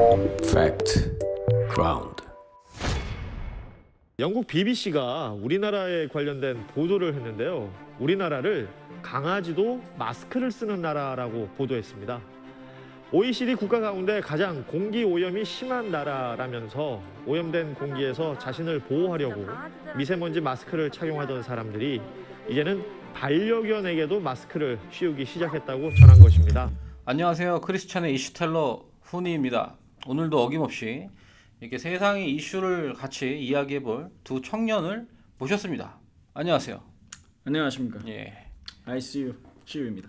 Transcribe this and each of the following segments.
Fact Ground. 영국 BBC가 우리나라에 관련된 보도를 했는데요. 우리나라를 강아지도 마스크를 쓰는 나라라고 보도했습니다. OECD 국가 가운데 가장 공기 오염이 심한 나라라면서 오염된 공기에서 자신을 보호하려고 미세먼지 마스크를 착용하던 사람들이 이제는 반려견에게도 마스크를 씌우기 시작했다고 전한 것입니다. 안녕하세요. 크리스찬의 이슈텔러 훈이입니다. 오늘도 어김없이 이렇게 세상의 이슈를 같이 이야기해볼 두 청년을 모셨습니다. 안녕하세요. 안녕하십니까. 예. ICU CU입니다.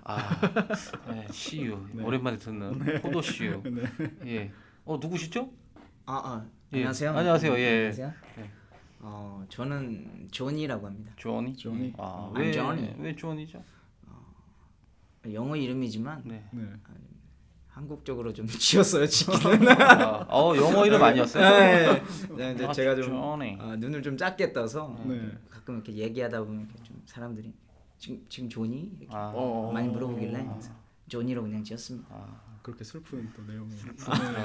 네, CU 네. 오랜만에 듣는 포도 CU. 네. 예. 누구시죠? 예. 안녕하세요. 안녕하세요. 예. 안녕하세요. 네. 저는 존이라고 합니다. 조니. 조니. 왜 조니. 왜 조니죠? 영어 이름이지만 네. 네. 한국적으로 좀 지었어요. 지기는. 영어 이름 아니었어요? 네. 네, 이제 제가 좀 조니. 눈을 좀 작게 떠서 네. 가끔 이렇게 얘기하다 보면 이렇게 좀 사람들이 지금 존이 이렇게 아. 많이 물어보길래 그래서 존이라고 그냥 지었습니다. 그렇게 슬픈 또 내용을.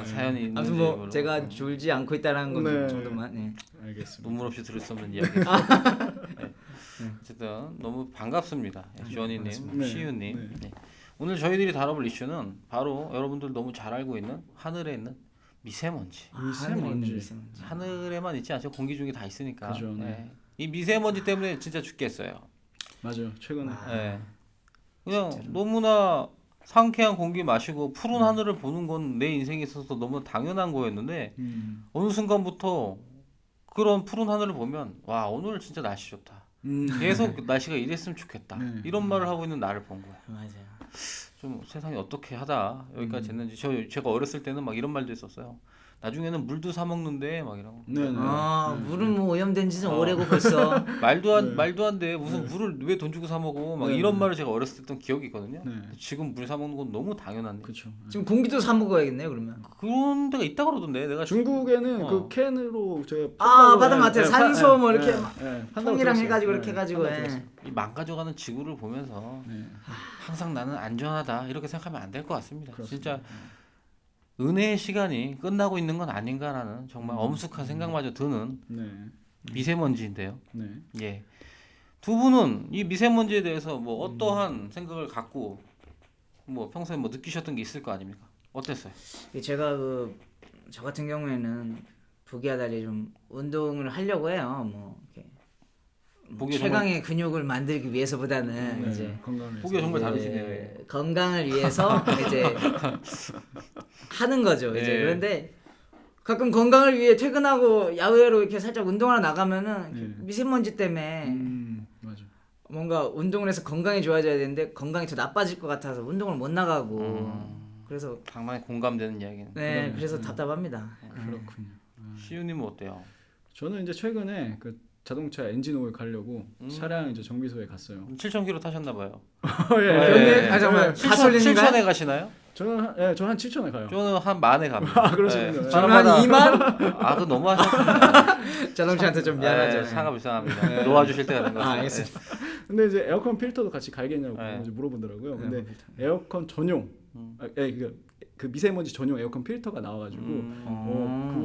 사연이 있는지 아무튼 뭐 모르고. 제가 졸지 않고 있다라는 건 네. 정도만. 네. 알겠습니다. 눈물 없이 들을 수 없는 이야기. 네. 어쨌든 너무 반갑습니다. 조니님, 반갑습니다. 네. 시우님. 네. 네. 오늘 저희들이 다뤄볼 이슈는 바로 여러분들 너무 잘 알고 있는 하늘에 있는 미세먼지. 하늘에 있는 미세먼지. 하늘에만 있지 않죠. 공기 중에 다 있으니까. 그죠, 네. 네. 이 미세먼지 때문에 진짜 죽겠어요. 맞아요. 최근에. 네. 그냥 너무나 상쾌한 공기 마시고 푸른 하늘을 보는 건 내 인생에 있어서 너무 당연한 거였는데 어느 순간부터 그런 푸른 하늘을 보면 와 오늘 진짜 날씨 좋다. 계속 날씨가 이랬으면 좋겠다. 네. 이런 말을 하고 있는 나를 본 거야. 맞아요. 좀 세상이 어떻게 하다 여기까지 됐는지 제가 어렸을 때는 막 이런 말도 있었어요. 나중에는 물도 사 먹는데 막 이런 거. 네. 물은 뭐 오염된 지는 오래고 벌써. 말도 안 돼. 무슨 물을 왜 돈 주고 사 먹어? 막 네. 이런 말을 제가 어렸을 때 했던 기억이 있거든요. 네. 지금 물 사 먹는 건 너무 당연한 일. 그렇죠. 지금 공기도 사 먹어야겠네요, 그러면. 그런 데가 있다 그러던데 내가 중국에는 그 캔으로 제가 받은 것 같아요. 산소 뭐 이렇게 막 판다고 통이랑 들었어요. 해가지고 네, 이렇게 해가지고. 판다고 예. 들었어요. 이 망가져가는 지구를 보면서 네. 항상 나는 안전하다 이렇게 생각하면 안 될 것 같습니다. 그렇습니다. 진짜 은혜의 시간이 끝나고 있는 건 아닌가라는 정말 엄숙한 생각마저 드는 네. 미세먼지인데요. 네. 예. 두 분은 이 미세먼지에 대해서 뭐 어떠한 생각을 갖고 뭐 평소에 뭐 느끼셨던 게 있을 거 아닙니까? 어땠어요? 제가 저 같은 경우에는 보기와 달리 좀 운동을 하려고 해요. 뭐 이렇게 보기에 최강의 근육을 만들기 위해서보다는 네. 이제 건강을 보기가 정말 이제 다르시네요. 건강을 위해서 이제 하는 거죠. 이제 예. 그런데 가끔 건강을 위해 퇴근하고 야외로 이렇게 살짝 운동하러 나가면은 이렇게 미세먼지 때문에 맞아. 뭔가 운동을 해서 건강이 좋아져야 되는데 건강이 더 나빠질 것 같아서 운동을 못 나가고 그래서 상당히 공감되는 이야기는. 네 그래서 답답합니다. 그렇군요. 시우님은 어때요? 저는 이제 최근에 그 자동차 엔진 오일 가려고 차량 이제 정비소에 갔어요. 7,000km 타셨나 봐요. 예. 잠깐만 가솔린인가요? 7,000에 가시나요? 저는 한 7천에 가요. 저는 한 만에 갑니다. 아, 그러시군요. 네. 저는 한 2만 그 너무 하셨습니다. 자동차한테 좀 미안하죠. 차가 불쌍합니다. 놓아주실 때가 된 것 같아요. 알겠습니다. 근데 이제 에어컨 필터도 같이 갈겠냐고 네. 이제 물어보더라고요. 근데 에어컨 전용, 그 미세먼지 전용 에어컨 필터가 나와가지고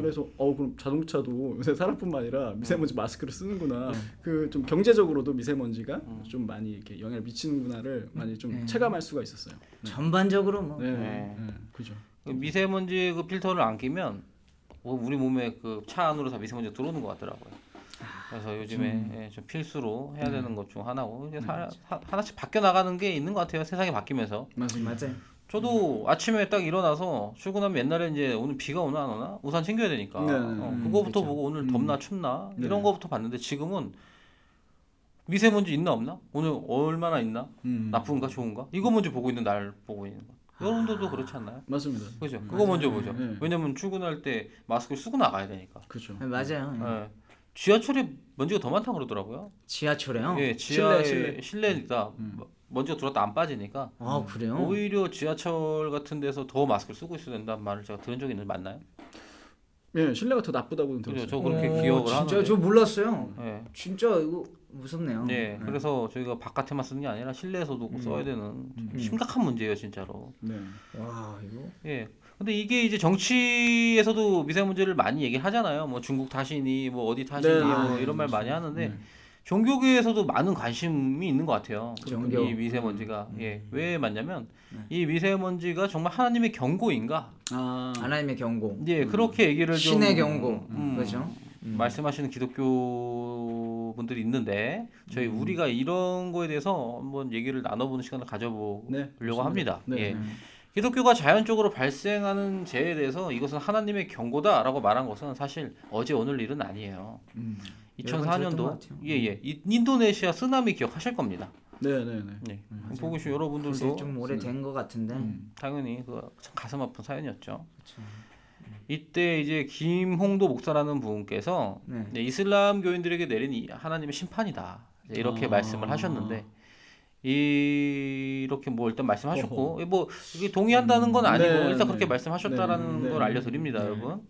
그래서 그럼 자동차도 요새 사람뿐만 아니라 미세먼지 마스크를 쓰는구나. 그 좀 경제적으로도 미세먼지가 좀 많이 이렇게 영향을 미치는구나를 많이 좀 체감할 수가 있었어요. 전반적으로 뭐 네, 네. 네, 그죠. 미세먼지 그 필터를 안 끼면 우리 몸에 그 차 안으로 다 미세먼지가 들어오는 것 같더라고요. 그래서 요즘에 좀 필수로 해야 되는 것 중 하나고 이제 하나씩 바뀌어 나가는 게 있는 것 같아요. 세상이 바뀌면서. 맞아요. 저도 아침에 딱 일어나서 출근하면 옛날에 이제 오늘 비가 오나 안 오나 우산 챙겨야 되니까 네. 그거부터 그쵸. 보고 오늘 덥나 춥나 네. 이런 거부터 봤는데 지금은 미세먼지 있나 없나 오늘 얼마나 있나 나쁜가 좋은가 이거 먼저 보고 있는 날 보고 있는 거 여러분들도 그렇지 않나요? 맞습니다. 그죠? 그거 먼저 보죠. 네. 왜냐면 출근할 때 마스크를 쓰고 나가야 되니까. 그렇죠. 맞아요. 예. 지하철에 먼지가 더 많다고 그러더라고요. 지하철에요? 예, 지하에 실내. 실내니까 먼지가 들어왔다 안 빠지니까 아 그래요? 오히려 지하철 같은 데서 더 마스크를 쓰고 있어야 된다는 말을 제가 들은 적이 있는데 맞나요? 예, 실내가 더 나쁘다고는 그죠? 들었어요. 저 그렇게 기억을 진짜 하는데. 저 몰랐어요. 예. 진짜 이거 무섭네요. 네, 그래서 저희가 바깥에만 쓰는 게 아니라 실내에서도 꼭 써야 되는 심각한 문제예요, 진짜로. 네. 와 이거. 예. 근데 이게 이제 정치에서도 미세먼지를 많이 얘기하잖아요. 뭐 중국 탓이니, 뭐 어디 탓이니, 네, 뭐 네, 이런 말 그렇죠. 많이 하는데 네. 종교계에서도 많은 관심이 있는 것 같아요. 종교. 이 미세먼지가 왜 맞냐면 이 미세먼지가 정말 하나님의 경고인가? 아, 하나님의 경고. 예, 그렇게 얘기를 좀 신의 경고. 그렇죠. 말씀하시는 기독교 분들이 있는데 저희 우리가 이런 거에 대해서 한번 얘기를 나눠보는 시간을 가져보려고 네, 합니다. 네. 예. 기독교가 자연적으로 발생하는 재해에 대해서 이것은 하나님의 경고다라고 말한 것은 사실 어제 오늘 일은 아니에요. 여러 번 들었던 것 2004년도 같아요. 예예 인도네시아 쓰나미 기억하실 겁니다. 네, 네, 네. 네. 보고 계신 여러분들도 글쎄 좀 오래된 것 같은데. 당연히 그 참 가슴 아픈 사연이었죠. 이때 이제 김홍도 목사라는 분께서 네. 네, 이슬람 교인들에게 내린 이 하나님의 심판이다 이렇게 말씀을 하셨는데 이렇게 뭐 일단 말씀하셨고 뭐 이게 동의한다는 건 아니고 네, 일단 네. 그렇게 말씀하셨다라는 네, 걸 네. 알려드립니다, 네. 여러분.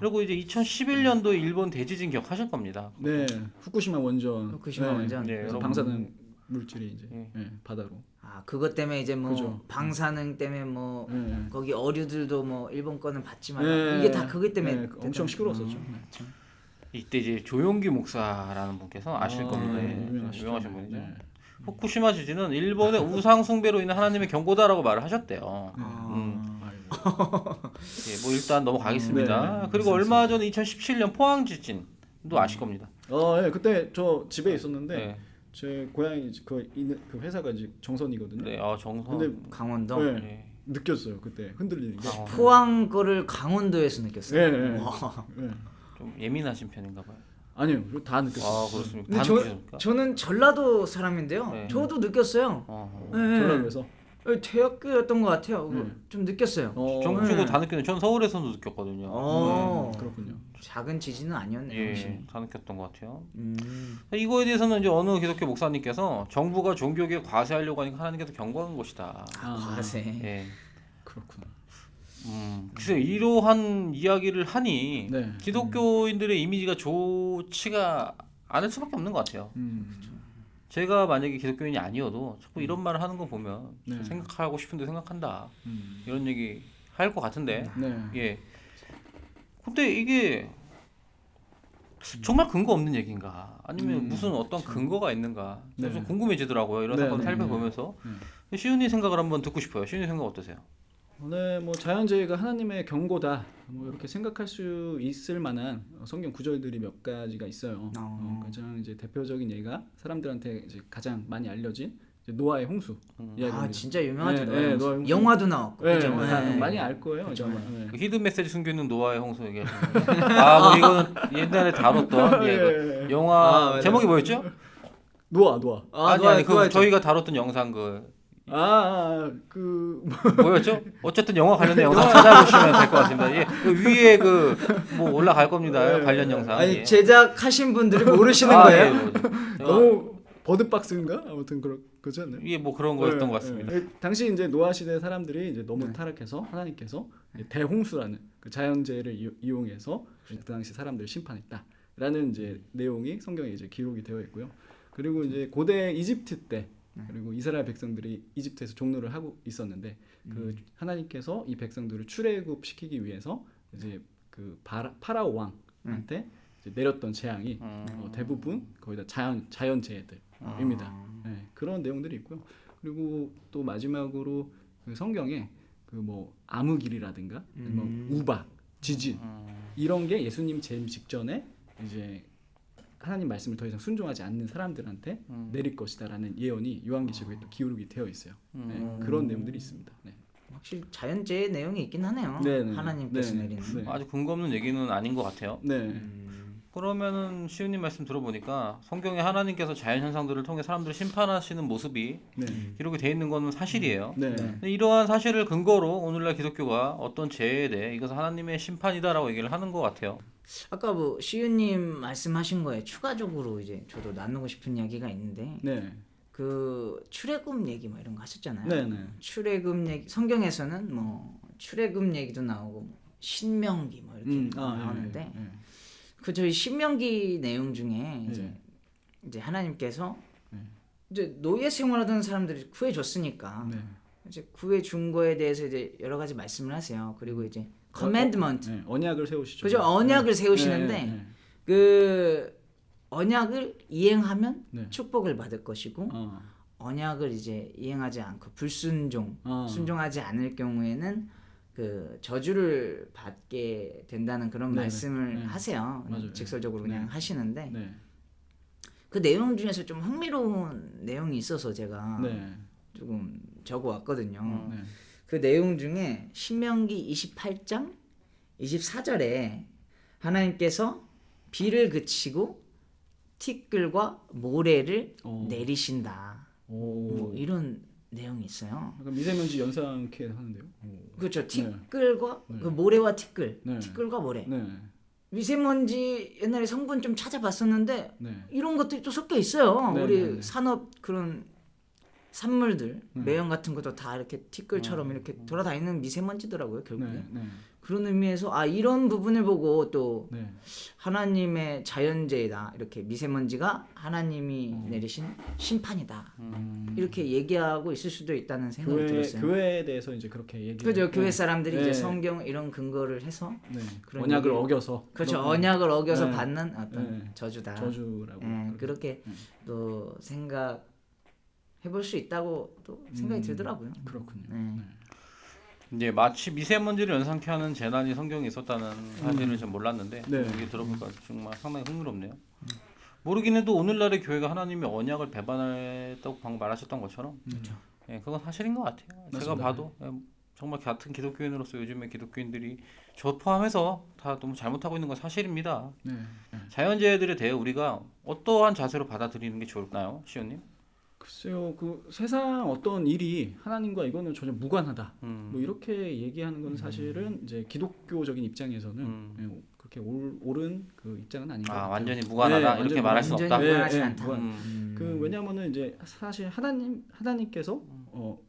그리고 이제 2011년도에 일본 대지진 기억하실 겁니다. 네, 후쿠시마 원전. 후쿠시마 네. 원전. 네, 그래서 여러분. 방사능 물질이 이제 네. 네, 바다로. 아 그것 때문에 이제 뭐 그죠. 방사능 때문에 뭐 네. 거기 어류들도 뭐 일본 거는 받지만 네. 이게 다 그것 때문에 네, 엄청 시끄러웠었죠. 그렇죠. 이때 이제 조용기 목사라는 분께서 아실 겁니다. 네, 예, 유명하시죠. 유명하신 분이죠. 네. 후쿠시마 지진은 일본의 우상 숭배로 인한 하나님의 경고다라고 말을 하셨대요. 아이고. 예, 뭐 일단 넘어가겠습니다. 네, 그리고 얼마 전에 2017년 포항 지진도 아실 겁니다. 예, 그때 저 집에 있었는데 네, 제 고향이 그 있는 그 회사가 이제 정선이거든요. 네, 정선. 근데 강원도. 네, 네. 느꼈어요 그때 흔들리는 게. 포항 거를 강원도에서 느꼈어요. 네, 네. 와. 네. 좀 예민하신 편인가 봐요. 아니요, 다 느꼈어요. 아, 그렇습니까? 근데 다 느끼십니까? 저는 전라도 사람인데요. 네. 저도 느꼈어요. 네. 전라도에서. 대학교였던 것 같아요. 네. 좀 느꼈어요. 전국적으로 다 느끼는. 전 서울에서도 느꼈거든요. 그렇군요. 작은 지진은 아니었네요. 예, 혹시. 다 느꼈던 것 같아요. 음. 이거에 대해서는 이제 어느 기독교 목사님께서 정부가 종교계에 과세하려고 하니까 하나님께서 경고한 것이다. 과세. 예. 그렇구나. 글쎄요, 이러한 이야기를 하니 네. 기독교인들의 이미지가 좋지가 않을 수밖에 없는 것 같아요. 제가 만약에 기독교인이 아니어도 자꾸 이런 말을 하는 거 보면 네. 생각하고 싶은데 생각한다. 이런 얘기 할 것 같은데. 네. 예. 근데 이게 정말 근거 없는 얘기인가? 아니면 무슨 어떤 근거가 있는가? 네. 좀 궁금해지더라고요. 이런 네, 사건을 네, 살펴보면서. 시윤이 생각을 한번 듣고 싶어요. 시윤이 생각 어떠세요? 네, 뭐 자연재해가 하나님의 경고다. 뭐 이렇게 생각할 수 있을 만한 성경 구절들이 몇 가지가 있어요. 가장 이제 대표적인 예가 사람들한테 이제 가장 많이 알려진 이제 노아의 홍수 이야기입니다. 아 진짜 유명하죠. 네, 노아의 네, 홍수. 노아의 홍수. 영화도 나왔고. 네, 그죠? 다 네. 많이 알 거예요. 그죠. 아마. 네. 그 히든 메시지 숨겨 있는 노아의 홍수 얘기. 뭐 이거는 옛날에 다뤘던 예, 그 영화 맞아요. 제목이 뭐였죠? 노아. 아니 그거 저희가 다뤘던 영상 그 뭐였죠? 어쨌든 영화 관련된 영상 찾아보시면 될 것 같습니다. 예, 그 위에 그 뭐 올라갈 겁니다. 관련 영상. 아니 예. 제작하신 분들이 모르시는 예, 거예요? 뭐, 너무 버드박스인가? 아무튼 그거지 않나요? 이게 뭐 그런 거였던 것 같습니다. 당시 이제 노아 시대 사람들이 이제 너무 타락해서 하나님께서 대홍수라는 그 자연재해를 이용해서 그 당시 사람들을 심판했다라는 이제 내용이 성경에 이제 기록이 되어 있고요. 그리고 이제 고대 이집트 때 그리고 이스라엘 백성들이 이집트에서 종노를 하고 있었는데 그 하나님께서 이 백성들을 출애굽시키기 위해서 이제 그 파라오 왕한테 이제 내렸던 재앙이 대부분 거의 다 자연재해들입니다. 네, 그런 내용들이 있고요. 그리고 또 마지막으로 그 성경에 그 뭐 암흑일이라든가 뭐 우박, 지진 이런 게 예수님 재림 직전에 이제 하나님 말씀을 더 이상 순종하지 않는 사람들한테 내릴 것이다라는 예언이 요한계시록에 또 기록이 되어 있어요. 네, 그런 내용들이 있습니다. 네. 확실히 자연재해 내용이 있긴 하네요. 네, 네. 하나님께서 네, 내리는. 네. 아주 근거 없는 얘기는 아닌 것 같아요. 네. 그러면은 시우님 말씀 들어보니까 성경에 하나님께서 자연 현상들을 통해 사람들을 심판하시는 모습이 네. 기록이 돼 있는 건 사실이에요. 네. 근데 이러한 사실을 근거로 오늘날 기독교가 어떤 죄에 대해 이것은 하나님의 심판이다라고 얘기를 하는 것 같아요. 아까 뭐 시윤님 말씀하신 거에 추가적으로 이제 저도 나누고 싶은 이야기가 있는데 네. 그 출애굽 얘기 뭐 이런 거 하셨잖아요. 네, 네. 출애굽 얘기 성경에서는 뭐 출애굽 얘기도 나오고 신명기 뭐 이렇게 나오는데 네. 그 저희 신명기 내용 중에 이제 네. 이제 하나님께서 네. 이제 노예 생활하던 사람들이 구해줬으니까 네. 이제 구해준 거에 대해서 이제 여러 가지 말씀을 하세요. 그리고 이제 commandment, 네. 언약을 세우시죠. 그죠? 언약을 세우시는데 네, 네. 그 언약을 이행하면 네. 축복을 받을 것이고 언약을 이제 이행하지 않고 불순종, 순종하지 않을 경우에는 그 저주를 받게 된다는 그런 네, 말씀을 네. 하세요. 맞아요. 직설적으로 그냥 네. 하시는데 네. 그 내용 중에서 좀 흥미로운 내용이 있어서 제가 네. 조금 적어 왔거든요. 네. 그 내용 중에 신명기 28장 24절에 하나님께서 비를 그치고 티끌과 모래를 오. 내리신다. 뭐 이런 내용이 있어요. 약간 미세먼지 연상케 하는데요. 그렇죠. 티끌과 그 모래와 티끌, 티끌과 모래. 네. 미세먼지 옛날에 성분 좀 찾아봤었는데 네. 이런 것들이 또 섞여 있어요. 네, 우리 네, 네. 산업 그런 산물들, 매연 같은 것도 다 이렇게 티끌처럼 이렇게 돌아다니는 미세먼지더라고요, 결국에. 네. 네. 그런 의미에서 아 이런 부분을 보고 또 네. 하나님의 자연재해다 이렇게 미세먼지가 하나님이 내리신 심판이다 이렇게 얘기하고 있을 수도 있다는 생각이 들었어요. 교회에 대해서 이제 그렇게 얘기. 그죠? 교회 사람들이 네. 이제 성경 이런 근거를 해서 네. 그런 언약을 얘기를- 어겨서. 그렇죠. 그런- 언약을 어겨서 네. 받는 어떤 네. 저주다. 저주라고. 그렇게 또 생각해볼 수 있다고 또 생각이 들더라고요. 그렇군요. 네. 네. 이제 마치 미세먼지를 연상케 하는 재난이 성경에 있었다는 사실을 좀 몰랐는데 네. 얘기 들어보니까 정말 상당히 흥미롭네요. 모르긴 해도 오늘날의 교회가 하나님의 언약을 배반했다고 방금 말하셨던 것처럼 예, 그건 사실인 것 같아요. 제가 맞습니다. 봐도 예, 정말 같은 기독교인으로서 요즘에 기독교인들이 저 포함해서 다 너무 잘못하고 있는 건 사실입니다. 네. 자연재해들에 대해 우리가 어떠한 자세로 받아들이는 게 좋을까요, 시온님? 글쎄요, 그 세상 어떤 일이 하나님과 이거는 전혀 무관하다. 뭐 이렇게 얘기하는 건 사실은 이제 기독교적인 입장에서는 예, 그렇게 옳은 그 입장은 아닌 것 같아요. 완전히 무관하다 네, 이렇게 완전히 말할 수 완전히 없다. 무관하지 네, 않다. 무관. 그 왜냐하면은 이제 사실 하나님께서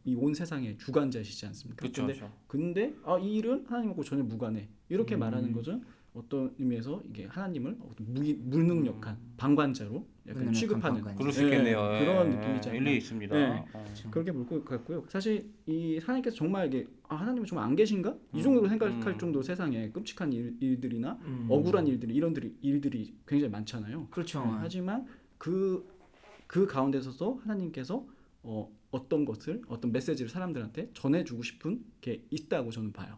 이 온 세상의 주관자이시지 않습니까? 그렇죠. 근데 이 일은 하나님하고 전혀 무관해. 이렇게 말하는 것은 어떤 의미에서 이게 하나님을 어떤 무능력한 방관자로 약간 무능력한 취급하는 방관자. 그럴 수 있겠네요. 그런 예, 느낌이지 않나. 일리 있습니다. 네. 그렇게 볼 것 같고요. 사실 이 하나님께서 정말 이게 하나님은 정말 안 계신가? 이 정도로 생각할 정도로 세상에 끔찍한 일들이나 억울한 일들이 일들이 굉장히 많잖아요. 그렇죠. 하지만 그 가운데서도 하나님께서 어떤 것을 어떤 메시지를 사람들한테 전해주고 싶은 게 있다고 저는 봐요.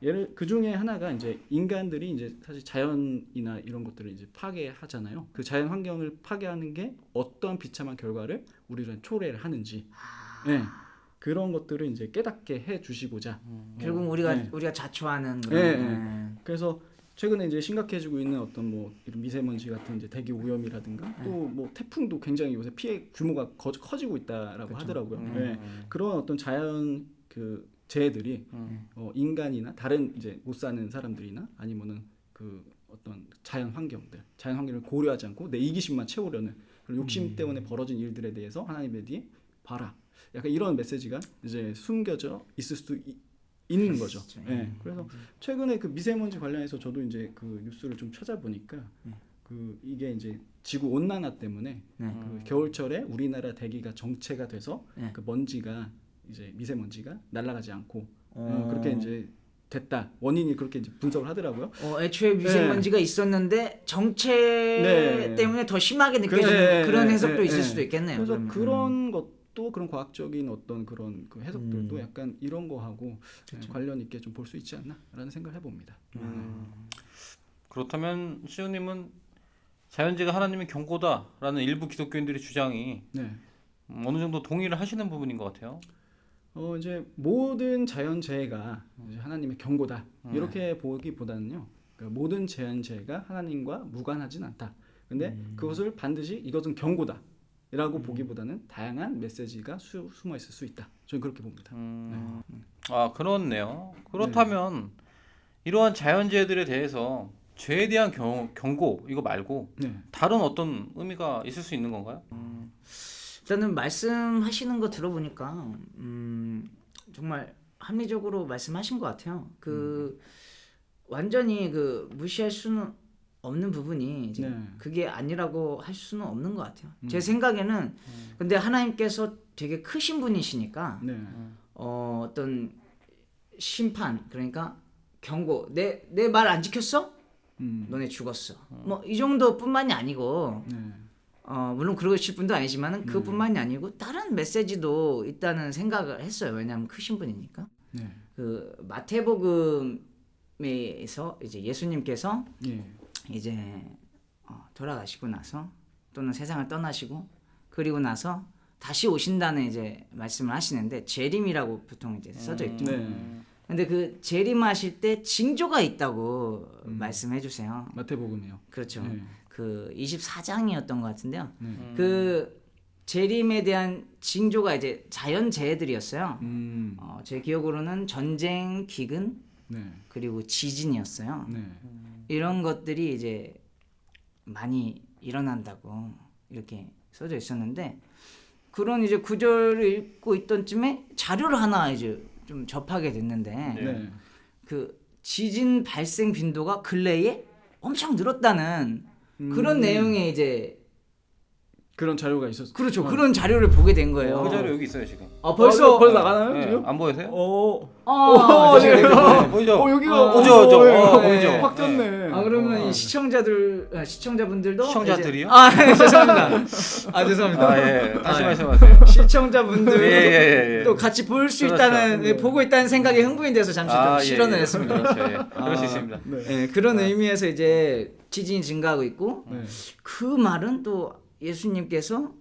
예를 그 중에 하나가 이제 인간들이 이제 사실 자연이나 이런 것들을 이제 파괴하잖아요. 그 자연 환경을 파괴하는 게 어떤 비참한 결과를 우리는 초래를 하는지, 네. 그런 것들을 이제 깨닫게 해 주시고자. 결국 우리가 네. 자초하는 네, 그런 그래서 최근에 이제 심각해지고 있는 어떤 뭐 이런 미세먼지 같은 이제 대기 오염이라든가 또 뭐 태풍도 굉장히 요새 피해 규모가 커지고 있다라고 그렇죠. 하더라고요. 네. 그런 어떤 자연 그 재해들이 인간이나 다른 이제 못 사는 사람들이나 아니면은 그 어떤 자연 환경을 고려하지 않고 내 이기심만 채우려는 그런 욕심 때문에 벌어진 일들에 대해서 하나님의 뒤에 봐라. 약간 이런 메시지가 이제 숨겨져 있을 수도 있는 거죠. 네. 그래서 최근에 그 미세먼지 관련해서 저도 이제 그 뉴스를 좀 찾아보니까 그 이게 이제 지구 온난화 때문에 그 겨울철에 우리나라 대기가 정체가 돼서 그 먼지가 이제 미세먼지가 날아가지 않고 그렇게 이제 됐다. 원인이 그렇게 이제 분석을 하더라고요. 애초에 미세먼지가 있었는데 정체 때문에 더 심하게 느껴지는 그런 해석도 있을 수도 있겠네요. 그래서 그러면. 그런 것도 그런 과학적인 어떤 그런 그 해석들도 약간 이런 거하고 관련 있게 좀 볼 수 있지 않나라는 생각을 해봅니다. 그렇다면 시우님은 자연재해가 하나님의 경고다라는 일부 기독교인들의 주장이 네. 어느 정도 동의를 하시는 부분인 것 같아요. 이제 모든 자연재해가 이제 하나님의 경고다 이렇게 보기보다는요. 그러니까 모든 자연재해가 하나님과 무관하진 않다. 근데 그것을 반드시 이것은 경고다라고 보기보다는 다양한 메시지가 숨어 있을 수 있다. 저는 그렇게 봅니다. 그렇네요. 그렇다면 이러한 자연재해들에 대해서 죄에 대한 경고 이거 말고 다른 어떤 의미가 있을 수 있는 건가요? 일단은 말씀하시는 거 들어보니까 정말 합리적으로 말씀하신 것 같아요. 그 완전히 그 무시할 수는 없는 부분이 이제 네. 그게 아니라고 할 수는 없는 것 같아요. 제 생각에는 근데 하나님께서 되게 크신 분이시니까 네. 어떤 심판 그러니까 경고 내 말 안 지켰어? 너네 죽었어. 뭐 이 정도뿐만이 아니고 네. 물론 그러실 분도 아니지만은 그뿐만이 아니고 다른 메시지도 있다는 생각을 했어요. 왜냐하면 크신 분이니까. 네. 그 마태복음에서 이제 예수님께서 예. 이제 돌아가시고 나서 또는 세상을 떠나시고 그리고 나서 다시 오신다는 이제 말씀을 하시는데 재림이라고 보통 이제 써져 있죠. 네. 근데 그 재림하실 때 징조가 있다고 말씀해 주세요. 마태복음이요. 그렇죠. 네. 그 24장이었던 것 같은데요. 네. 그 재림에 대한 징조가 이제 자연 재해들이었어요. 제 기억으로는 전쟁, 기근 네. 그리고 지진이었어요. 네. 이런 것들이 이제 많이 일어난다고 이렇게 써져 있었는데 그런 이제 구절을 읽고 있던 쯤에 자료를 하나 이제 좀 접하게 됐는데 네. 그 지진 발생 빈도가 근래에 엄청 늘었다는 그런 내용의 이제 그런 자료가 있었어요. 그렇죠. 그런 자료를 보게 된 거예요. 그 자료 여기 있어요 지금. 벌써 벌써 나가나요 네, 지금? 안 보이세요? 네. 보이죠? 여기가 보죠, 보이죠? 확 떴네. 그러면 이 시청자분들도 시청자들이요? 죄송합니다. 죄송합니다. 예. 다시 말씀하세요. 시청자분들도 예. 같이 볼 수 그렇죠. 있다는 보고 있다는 생각에 흥분이 돼서 잠시 좀 실언을 했습니다. 그렇죠. 예. 그럴 수 있습니다. 네, 그런 의미에서 이제 지진이 증가하고 있고 네. 그 말은 또 예수님께서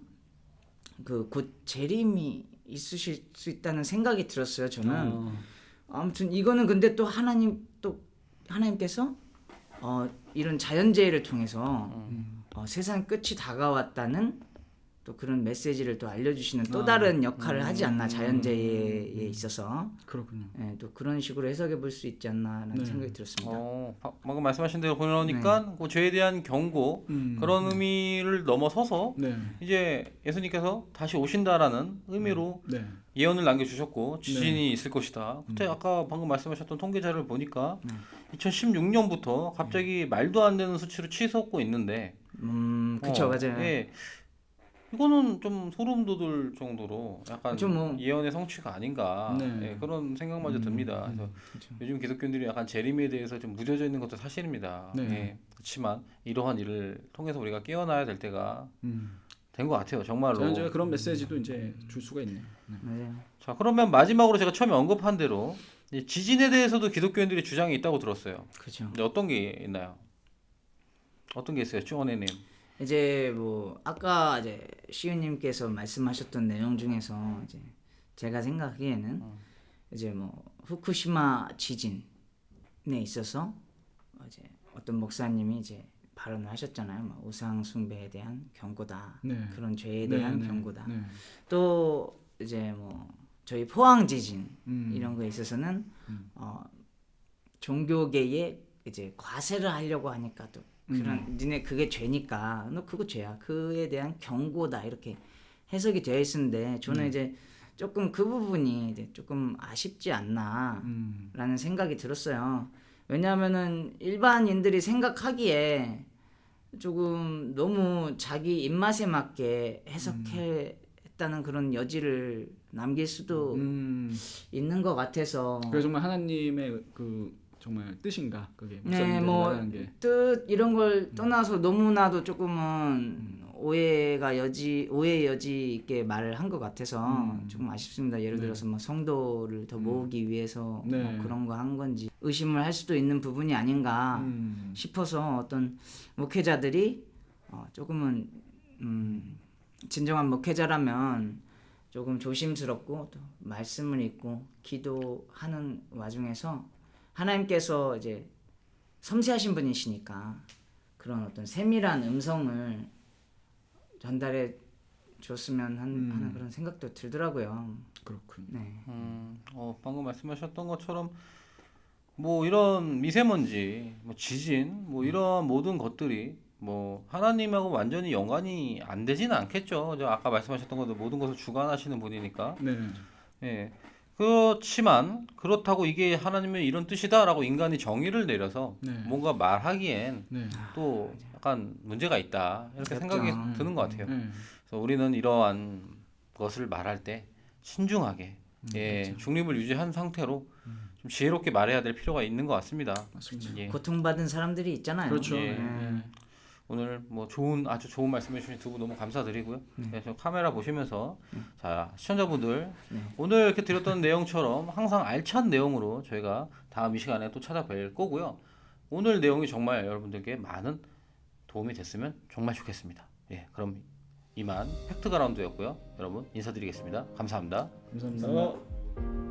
그 곧 재림이 있으실 수 있다는 생각이 들었어요. 저는 아무튼 이거는 근데 또 하나님께서 이런 자연재해를 통해서 세상 끝이 다가왔다는 또 그런 메시지를 또 알려주시는 또 다른 역할을 하지 않나 자연재해에 있어서 그렇군요. 또 그런 식으로 해석해 볼 수 있지 않나라는 생각이 들었습니다. 방금 말씀하신 대로 보니까 그 죄에 대한 경고 그런 의미를 넘어서서 네. 이제 예수님께서 다시 오신다라는 의미로 네. 예언을 남겨주셨고 지진이 있을 것이다. 그때 아까 방금 말씀하셨던 통계 자료를 보니까 2016년부터 갑자기 말도 안 되는 수치로 치솟고 있는데 그쵸 맞아요. 예. 이거는 좀 소름 돋을 정도로 약간 뭐. 예언의 성취가 아닌가 네. 예, 그런 생각마저 듭니다. 그래서 요즘 기독교인들이 약간 재림에 대해서 좀 무뎌져 있는 것도 사실입니다. 네. 예, 그렇지만 이러한 일을 통해서 우리가 깨어나야 될 때가 된 것 같아요. 정말로. 자연재해 그런 메시지도 이제 줄 수가 있네요. 네. 맞아요. 자 그러면 마지막으로 제가 처음에 언급한 대로 이 지진에 대해서도 기독교인들이 주장이 있다고 들었어요. 그렇죠. 근데 어떤 게 있나요? 어떤 게 있어요, 쭈원혜님? 이제 뭐 아까 이제 시우님께서 말씀하셨던 내용 중에서 이제 제가 생각하기에는 이제 뭐 후쿠시마 지진에 있어서 이제 어떤 목사님이 이제 발언을 하셨잖아요. 뭐 우상 숭배에 대한 경고다. 네. 그런 죄에 대한 경고다. 네. 또 이제 뭐 저희 포항 지진 이런 거에 있어서는 종교계에 이제 과세를 하려고 하니까 또 그런 니네 그게 죄니까 너 그거 죄야 그에 대한 경고다 이렇게 해석이 되어 있는데 저는 이제 조금 그 부분이 이제 조금 아쉽지 않나라는 생각이 들었어요. 왜냐하면은 일반인들이 생각하기에 조금 너무 자기 입맛에 맞게 해석했다는 그런 여지를 남길 수도 있는 것 같아서. 그게 정말 하나님의 그 정말 뜻인가 그게 네, 목사님들이 뭐 말하는 게. 뜻 이런 걸 떠나서 너무나도 조금은 오해 여지 있게 말을 한 것 같아서 조금 아쉽습니다. 예를 들어서 뭐 성도를 더 모으기 위해서 네. 뭐 그런 거 한 건지 의심을 할 수도 있는 부분이 아닌가 싶어서 어떤 목회자들이 조금은 진정한 목회자라면 조금 조심스럽고 또 말씀을 읽고 기도하는 와중에서 하나님께서 이제 섬세하신 분이시니까 그런 어떤 세밀한 음성을 전달해 줬으면 하는 그런 생각도 들더라고요. 그렇군요. 네. 방금 말씀하셨던 것처럼 뭐 이런 미세먼지, 뭐 지진, 뭐 이런 모든 것들이 뭐 하나님하고 완전히 연관이 안 되지는 않겠죠. 저 아까 말씀하셨던 것도 모든 것을 주관하시는 분이니까. 네. 예. 그렇지만 그렇다고 이게 하나님의 이런 뜻이다라고 인간이 정의를 내려서 네. 뭔가 말하기엔 네. 또 약간 문제가 있다 이렇게 생각이 드는 것 같아요. 네. 그래서 우리는 이러한 것을 말할 때 신중하게 중립을 유지한 상태로 좀 지혜롭게 말해야 될 필요가 있는 것 같습니다. 맞습니다. 예. 고통받은 사람들이 있잖아요. 그렇죠. 예. 네. 오늘 뭐 아주 좋은 말씀해 주신 두 분 너무 감사드리고요. 그래서 카메라 보시면서 자 시청자분들 오늘 이렇게 드렸던 내용처럼 항상 알찬 내용으로 저희가 다음 이 시간에 또 찾아뵐 거고요. 오늘 내용이 정말 여러분들께 많은 도움이 됐으면 정말 좋겠습니다. 예, 그럼 이만 팩트그라운드였고요. 여러분 인사드리겠습니다. 감사합니다. 감사합니다.